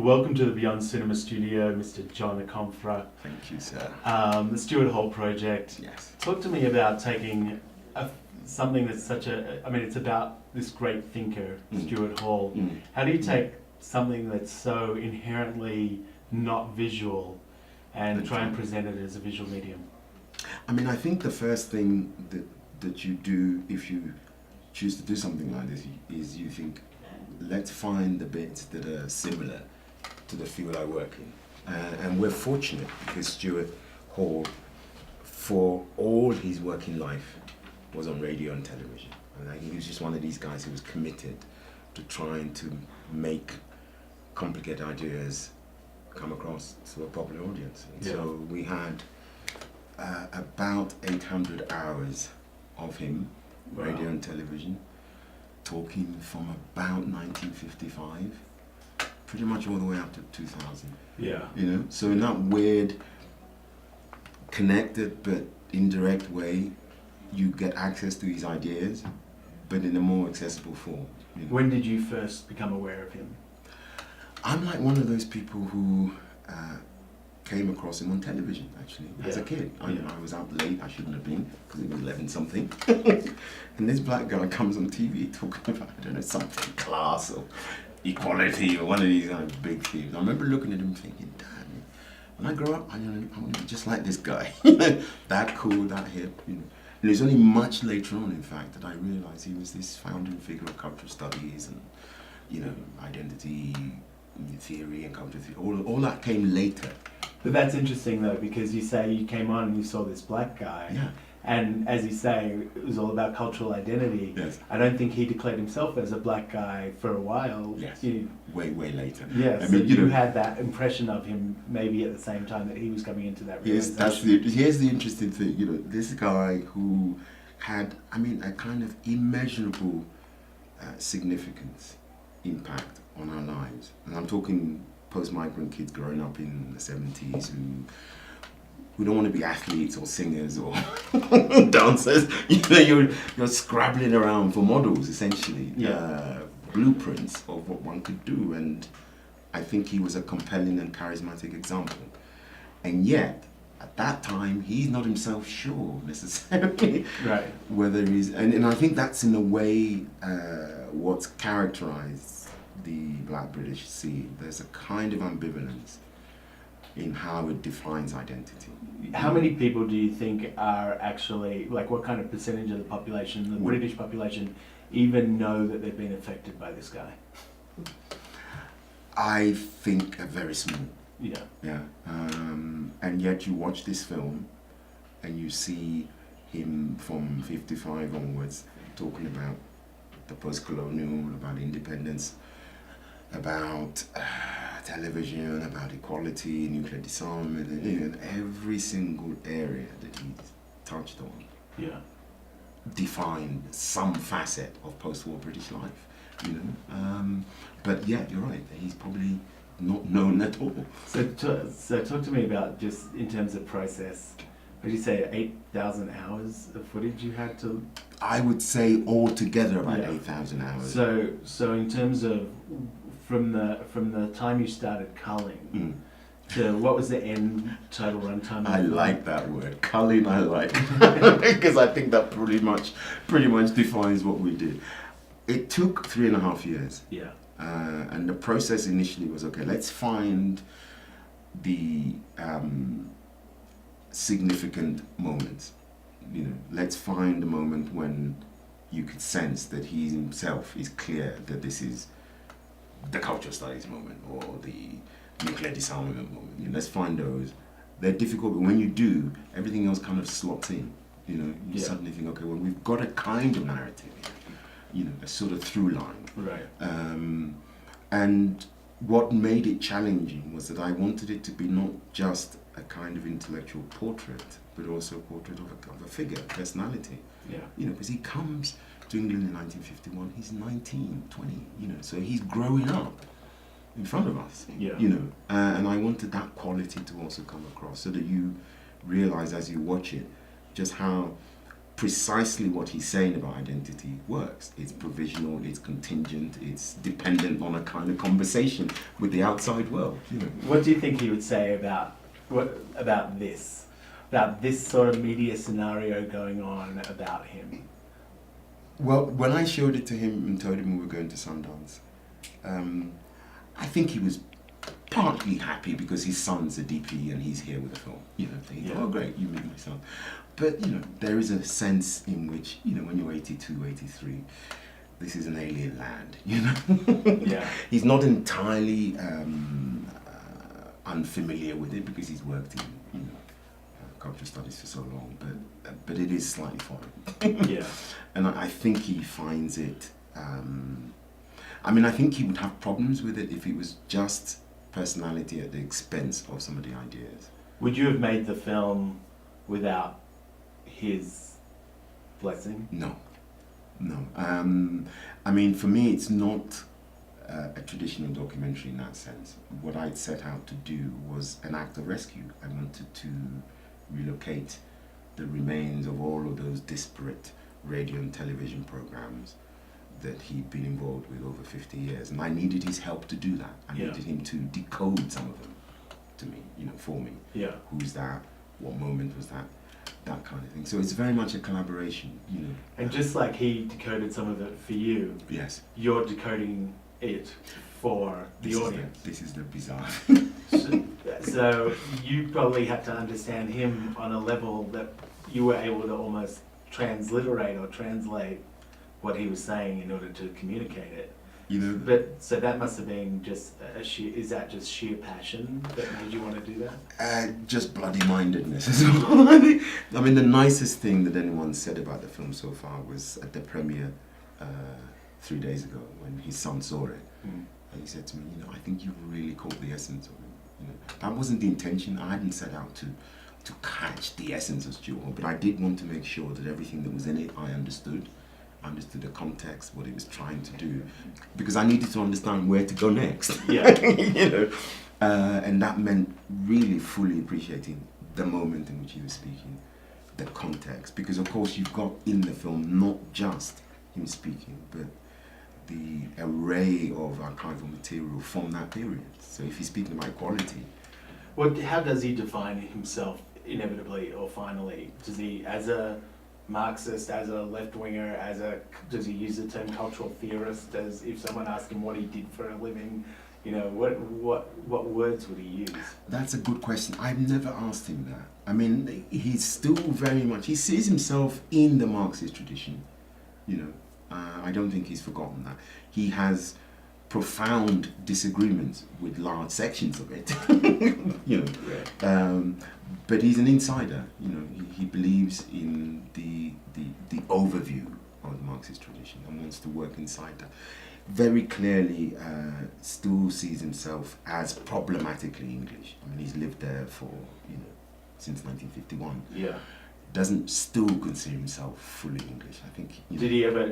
Well, welcome to the Beyond Cinema Studio, Mr. John Akomfrah. Thank you, sir. The Stuart Hall project. Yes. Talk to me about taking something that's it's about this great thinker, Stuart Hall. How do you take something that's so inherently not visual and try and present it as a visual medium? I think the first thing that you do if you choose to do something like this is you think, let's find the bits that are similar to the field I work in. And we're fortunate because Stuart Hall, for all his working life, was on radio and television. And he was just one of these guys who was committed to trying to make complicated ideas come across to a popular audience. And so we had about 800 hours of him, radio and television, talking from about 1955, pretty much all the way up to 2000. Yeah. You know, so in that weird, connected but indirect way, you get access to his ideas, but in a more accessible form. You know? When did you first become aware of him? I'm like one of those people who came across him on television, actually, as a kid. I was out late, I shouldn't have been, because it was 11 something. And this black guy comes on TV talking about, I don't know, something, class or equality or one of these big themes. I remember looking at him thinking, Dad, when I grow up, I want to be just like this guy. That cool, that hip, you know. And it was only much later on, in fact, that I realized he was this founding figure of cultural studies and, you know, identity theory and culture theory. All that came later. But that's interesting though, because you say you came on and you saw this black guy, and as you say, it was all about cultural identity. Yes. I don't think he declared himself as a black guy for a while. Yes. You, way later. Yes. So you had that impression of him maybe at the same time that he was coming into that realization. Yes, here's the interesting thing. You know, this guy who had, a kind of immeasurable significance, impact on our lives, and I'm talking post-migrant kids growing up in the 70s who don't want to be athletes or singers or dancers. You know, you're scrabbling around for models, essentially, blueprints of what one could do. And I think he was a compelling and charismatic example. And yet, at that time, he's not himself sure necessarily whether he's, and I think that's in a way what's characterized the Black British scene. There's a kind of ambivalence in how it defines identity. How many people do you think are actually, like what kind of percentage of the population, the British population, even know that they've been affected by this guy? I think a very small. Yeah. Yeah. And yet you watch this film and you see him from 55 onwards talking about the post-colonial, about independence, about television, about equality, nuclear disarmament, and every single area that he touched on defined some facet of post-war British life, you know. But yeah, you're right, he's probably not known at all. So talk to me about, just in terms of process, what did you say, 8,000 hours of footage you had to? I would say altogether about 8,000 hours. So in terms of from the time you started culling to what was the end total runtime? I like that word, culling. I like because I think that pretty much defines what we did. It took 3.5 years. Yeah. And the process initially was, okay, let's find the significant moments. You know, let's find the moment when you could sense that he himself is clear that this is the cultural studies moment or the nuclear disarmament moment. You know, let's find those. They're difficult, but when you do, everything else kind of slots in. You know, you suddenly think, okay, well, we've got a kind of narrative here. You know, a sort of through line. Right. And what made it challenging was that I wanted it to be not just a kind of intellectual portrait, but also a portrait of a figure, a personality. Yeah. You know, because he comes to England in 1951, he's 19, 20, you know, so he's growing up in front of us, you know, and I wanted that quality to also come across so that you realize as you watch it just how precisely what he's saying about identity works. It's provisional, it's contingent, it's dependent on a kind of conversation with the outside world. You know. What do you think he would say about this sort of media scenario going on about him? Well, when I showed it to him and told him we were going to Sundance, I think he was partly happy because his son's a DP and he's here with the film. You know, thinking, oh great, you meet my son. But, you know, there is a sense in which, you know, when you're 82, 83, this is an alien land, you know? Yeah. He's not entirely unfamiliar with it because he's worked in, you know, cultural studies for so long, but it is slightly foreign. Yeah. And I think he finds it, I mean, I think he would have problems with it if it was just personality at the expense of some of the ideas. Would you have made the film without his blessing? No. I mean, for me, it's not a traditional documentary in that sense. What I'd set out to do was an act of rescue. I wanted to relocate the remains of all of those disparate radio and television programs that he'd been involved with over 50 years, and I needed his help to do that. I needed him to decode some of them to me, you know, for me. Yeah. Who's that? What moment was that? That kind of thing. So it's very much a collaboration, you know. And just like he decoded some of it for you, yes, you're decoding it for the audience. This is the bizarre. So you probably had to understand him on a level that you were able to almost transliterate or translate what he was saying in order to communicate it. You know. But so that must have been just is that just sheer passion that made you want to do that? Just bloody mindedness as well. I mean, the nicest thing that anyone said about the film so far was at the premiere 3 days ago when his son saw it. And he said to me, you know, I think you've really caught the essence of it. You know, that wasn't the intention. I hadn't set out to catch the essence of Stuart Hall, but I did want to make sure that everything that was in it I understood the context, what it was trying to do, because I needed to understand where to go next. Yeah. You know, and that meant really fully appreciating the moment in which he was speaking, the context, because of course you've got in the film not just him speaking, but the array of archival material from that period. So if he's speaking about equality, How does he define himself inevitably or finally? Does he, as a Marxist, as a left-winger, does he use the term cultural theorist? As if someone asked him what he did for a living, you know, what words would he use? That's a good question. I've never asked him that. I mean, he's still very much, he sees himself in the Marxist tradition, you know. I don't think he's forgotten that. He has profound disagreements with large sections of it, you know. Right. But he's an insider, you know. He believes in the overview of the Marxist tradition and wants to work inside that. Very clearly, still sees himself as problematically English. I mean, he's lived there for, you know, since 1951. Yeah. Doesn't still consider himself fully English. I think.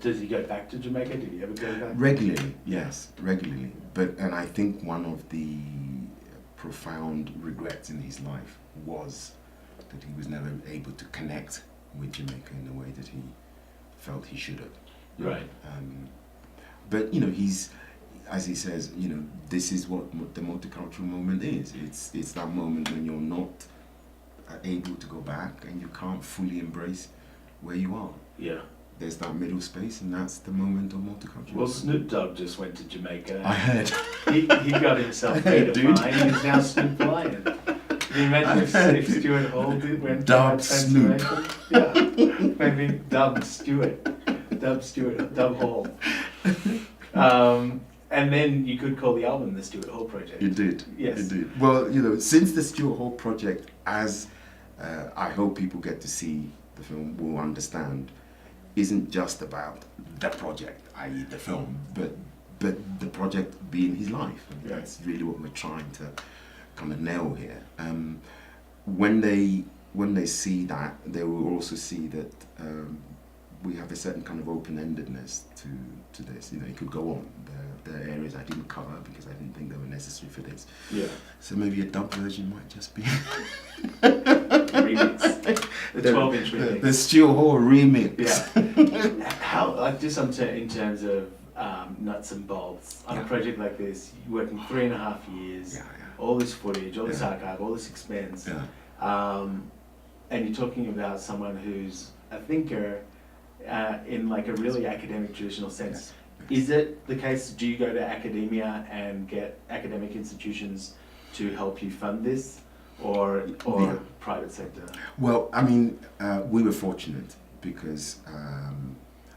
Does he go back to Jamaica? Did he ever go back? Regularly, yes, regularly. And I think one of the profound regrets in his life was that he was never able to connect with Jamaica in the way that he felt he should have. Right. But you know, he's, as he says, you know, this is what the multicultural moment is. It's that moment when you're not able to go back and you can't fully embrace where you are. Yeah. There's that middle space, and that's the moment of multicultural. Well, Snoop Dogg just went to Jamaica. I heard. He got himself redefined. He's now Snoop Lion. Can you imagine if Stuart Hall went Dub to Snoop. Yeah, maybe Dub Stuart, Dub Hall. And then you could call the album the Stuart Hall Project. It did. Yes. It did. Well, you know, since the Stuart Hall Project, as I hope people get to see the film, will understand, isn't just about the project, i.e. the film, but the project being his life. And that's really what we're trying to kind of nail here. When they see that, they will also see that we have a certain kind of open-endedness to this. You know, it could go on. There are areas I didn't cover because I didn't think they were necessary for this. Yeah. So maybe a dub version might just be Remix. The 12-inch remix. The Stuart Hall remix. Yeah. How, like, just in terms of nuts and bolts, on a project like this, you're working 3.5 years, all this footage, all this archive, all this expense, and you're talking about someone who's a thinker in like a really academic traditional sense. Is it the case, do you go to academia and get academic institutions to help you fund this, or private sector? Well, I mean, we were fortunate because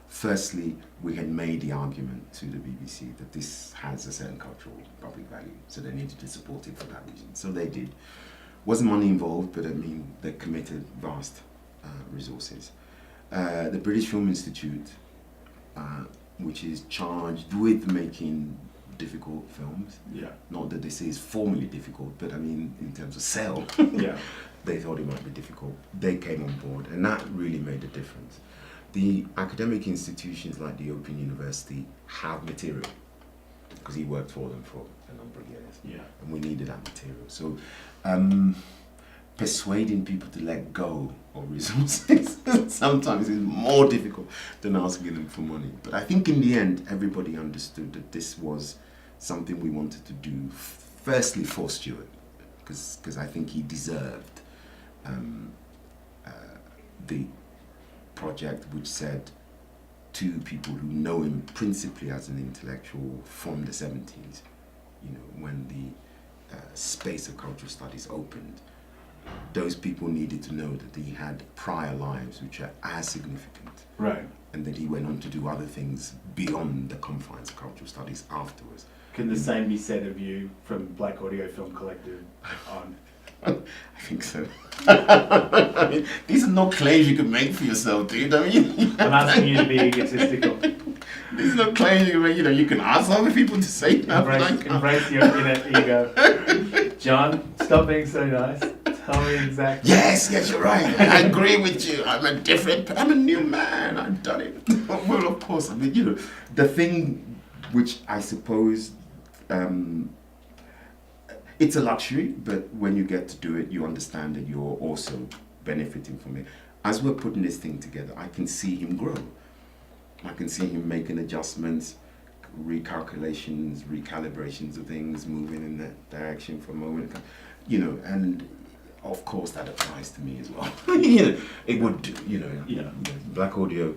firstly, we had made the argument to the BBC that this has a certain cultural public value, so they needed to support it for that reason. So they did. Wasn't money involved, but I mean, they committed vast resources. The British Film Institute, which is charged with making difficult films. Yeah. Not that this is formally difficult, but I mean, in terms of sale, they thought it might be difficult. They came on board, and that really made a difference. The academic institutions like the Open University have material, because he worked for them for a number of years. Yeah. And we needed that material. So persuading people to let go of resources sometimes is more difficult than asking them for money. But I think in the end, everybody understood that this was something we wanted to do, firstly for Stuart, because I think he deserved the project which said to people who know him principally as an intellectual from the 70s, you know, when the space of cultural studies opened, those people needed to know that he had prior lives which are as significant. Right. And that he went on to do other things beyond the confines of cultural studies afterwards. Can the same be said of you from Black Audio Film Collective on? I think so. I mean, these are not claims you can make for yourself, dude. I mean, I'm asking you to be egotistical. These are not claims you can make. You know, you can ask other people to say that. Embrace your inner ego. John, stop being so nice. Tell me exactly. Yes, you're right. I agree with you. I'm a new man. I've done it. Well, of course. I mean, you know, the thing which I suppose. It's a luxury, but when you get to do it, you understand that you're also benefiting from it. As we're putting this thing together, I can see him grow. I can see him making adjustments, recalculations, recalibrations of things, moving in that direction for a moment. You know, and of course that applies to me as well. You know, it would do, you know. Yeah. Black Audio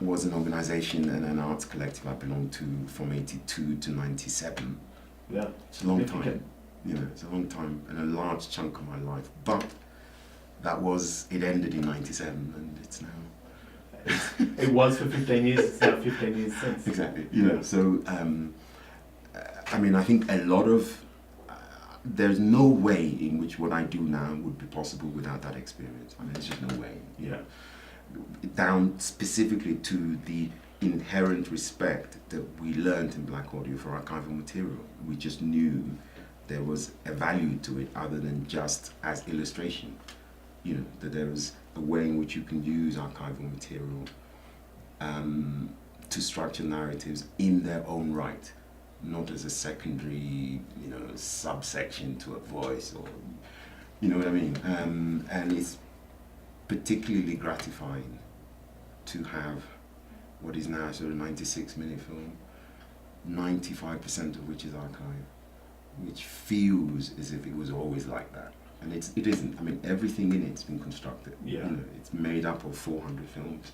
was an organization and an arts collective I belonged to from 82 to 97. Yeah. It's a long time. You know, it's a long time and a large chunk of my life. But it ended in 97 and it's now... It was for 15 years, it's now 15 years since. Exactly. You know, so, I mean, I think a lot of... there's no way in which what I do now would be possible without that experience. I mean, there's just no way. You know, down specifically to the inherent respect that we learned in Black Audio for archival material. We just knew there was a value to it other than just as illustration. You know, that there was a way in which you can use archival material to structure narratives in their own right, not as a secondary, you know, subsection to a voice, or, you know what I mean? And it's particularly gratifying to have what is now sort of 96-minute film, 95% of which is archive, which feels as if it was always like that. And it isn't. I mean, everything in it's been constructed. Yeah. You know, it's made up of 400 films.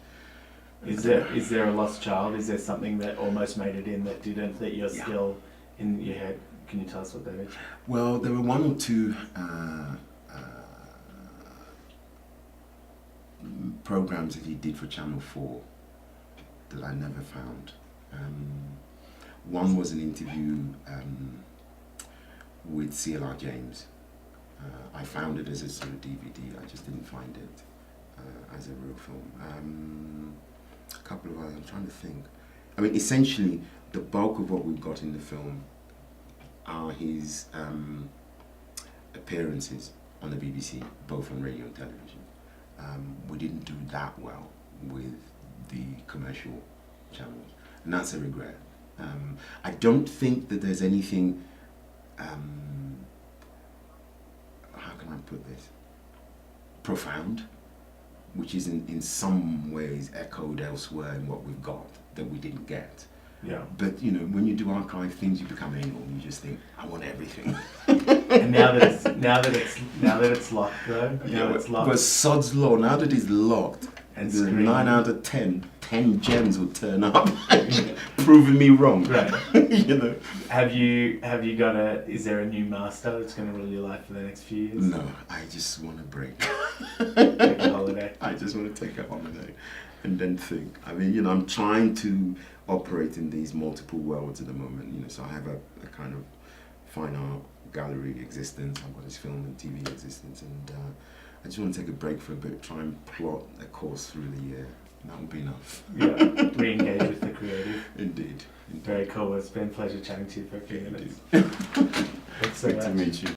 Is there a lost child? Is there something that almost made it in that didn't, that you're still in your head? Can you tell us what that is? Well, there were one or two programs that he did for Channel 4 that I never found. One was an interview with CLR James. I found it as a sort of DVD, I just didn't find it as a real film. A couple of others, I'm trying to think. I mean, essentially, the bulk of what we've got in the film are his appearances on the BBC, both on radio and television. We didn't do that well with the commercial channels, and that's a regret. I don't think that there's anything. How can I put this? Profound, which is in some ways echoed elsewhere in what we've got that we didn't get. Yeah. But you know, when you do archive things, you become anal. You just think, I want everything. And now that it's locked though, it's locked. But sod's law, now that it's locked, And the screened. 9 out of 10 gems will turn up, proving me wrong. Right. You know. Have you got is there a new master that's going to rule your life for the next few years? No, I just want a break. Take a holiday. I just want to take a holiday and then think. I mean, you know, I'm trying to operate in these multiple worlds at the moment. You know, so I have a kind of fine art gallery existence. I've got this film and TV existence, and I just want to take a break for a bit, try and plot a course through the year. And that will be enough. Yeah, re-engage with the creative. Indeed. Very cool. It's been a pleasure chatting to you for a few minutes. Indeed. Thanks so Good much. to meet you.